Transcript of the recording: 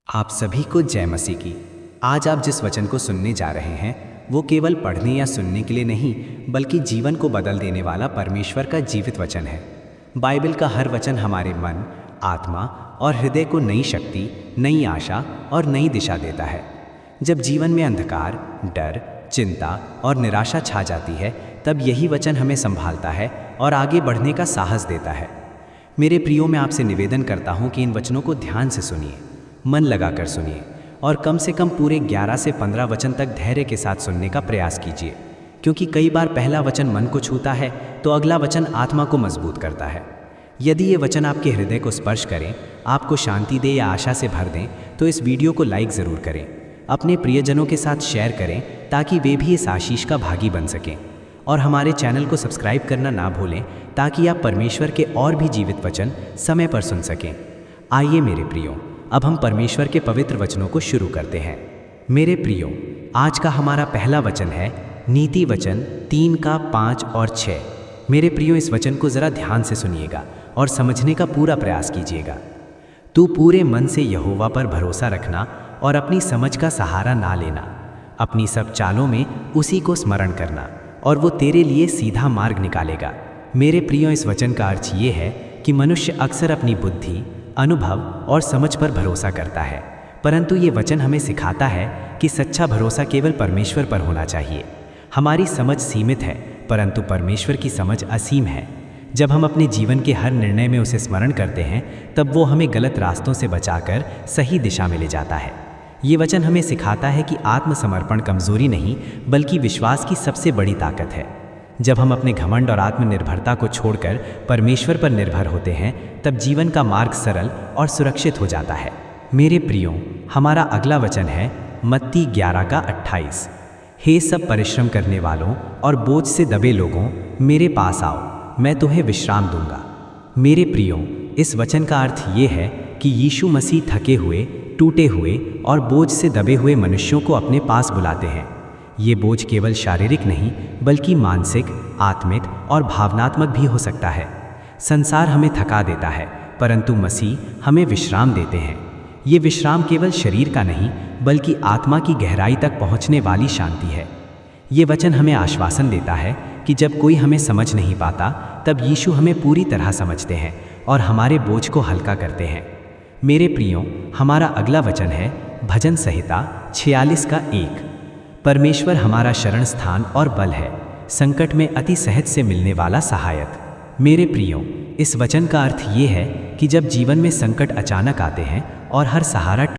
आप सभी को जय मसीह की। आज आप जिस वचन को सुनने जा रहे हैं वो केवल पढ़ने या सुनने के लिए नहीं, बल्कि जीवन को बदल देने वाला परमेश्वर का जीवित वचन है। बाइबल का हर वचन हमारे मन, आत्मा और हृदय को नई शक्ति, नई आशा और नई दिशा देता है। जब जीवन में अंधकार, डर, चिंता और निराशा छा जाती है, तब यही वचन हमें संभालता है और आगे बढ़ने का साहस देता है। मेरे प्रियो, मैं आपसे निवेदन करता हूँ कि इन वचनों को ध्यान से सुनिए, मन लगाकर सुनिए और कम से कम पूरे 11 से 15 वचन तक धैर्य के साथ सुनने का प्रयास कीजिए, क्योंकि कई बार पहला वचन मन को छूता है तो अगला वचन आत्मा को मजबूत करता है। यदि ये वचन आपके हृदय को स्पर्श करें, आपको शांति दे या आशा से भर दें, तो इस वीडियो को लाइक ज़रूर करें, अपने प्रियजनों के साथ शेयर करें ताकि वे भी इस आशीष का भागी बन सकें, और हमारे चैनल को सब्सक्राइब करना ना भूलें ताकि आप परमेश्वर के और भी जीवित वचन समय पर सुन सकें। आइए मेरे प्रियो, अब हम परमेश्वर के पवित्र वचनों को शुरू करते हैं। मेरे प्रियो, आज का हमारा पहला वचन है नीति वचन 3 का 5 और 6। मेरे प्रियो, इस वचन को ज़रा ध्यान से सुनिएगा और समझने का पूरा प्रयास कीजिएगा। तू पूरे मन से यहोवा पर भरोसा रखना और अपनी समझ का सहारा ना लेना। अपनी सब चालों में उसी को स्मरण करना और वो तेरे लिए सीधा मार्ग निकालेगा। मेरे प्रियो, इस वचन का अर्थ ये है कि मनुष्य अक्सर अपनी बुद्धि, अनुभव और समझ पर भरोसा करता है, परंतु ये वचन हमें सिखाता है कि सच्चा भरोसा केवल परमेश्वर पर होना चाहिए। हमारी समझ सीमित है, परंतु परमेश्वर की समझ असीम है। जब हम अपने जीवन के हर निर्णय में उसे स्मरण करते हैं, तब वो हमें गलत रास्तों से बचाकर सही दिशा में ले जाता है। ये वचन हमें सिखाता है कि आत्मसमर्पण कमजोरी नहीं, बल्कि विश्वास की सबसे बड़ी ताकत है। जब हम अपने घमंड और आत्मनिर्भरता को छोड़कर परमेश्वर पर निर्भर होते हैं, तब जीवन का मार्ग सरल और सुरक्षित हो जाता है। मेरे प्रियो, हमारा अगला वचन है मत्ती 11 का 28। हे सब परिश्रम करने वालों और बोझ से दबे लोगों, मेरे पास आओ, मैं तुम्हें विश्राम दूंगा। मेरे प्रियो, इस वचन का अर्थ ये है कि यीशु मसीह थके हुए, टूटे हुए और बोझ से दबे हुए मनुष्यों को अपने पास बुलाते हैं। ये बोझ केवल शारीरिक नहीं, बल्कि मानसिक, आत्मिक और भावनात्मक भी हो सकता है। संसार हमें थका देता है, परंतु मसीह हमें विश्राम देते हैं। ये विश्राम केवल शरीर का नहीं, बल्कि आत्मा की गहराई तक पहुंचने वाली शांति है। ये वचन हमें आश्वासन देता है कि जब कोई हमें समझ नहीं पाता, तब यीशु हमें पूरी तरह समझते हैं और हमारे बोझ को हल्का करते हैं। मेरे प्रियो, हमारा अगला वचन है भजन संहिता 46 का 1। परमेश्वर हमारा शरण स्थान और बल है, संकट में अति सहज से मिलने वाला सहायक। मेरे प्रियो, इस वचन का अर्थ ये है कि जब जीवन में संकट अचानक आते हैं और हर सहारा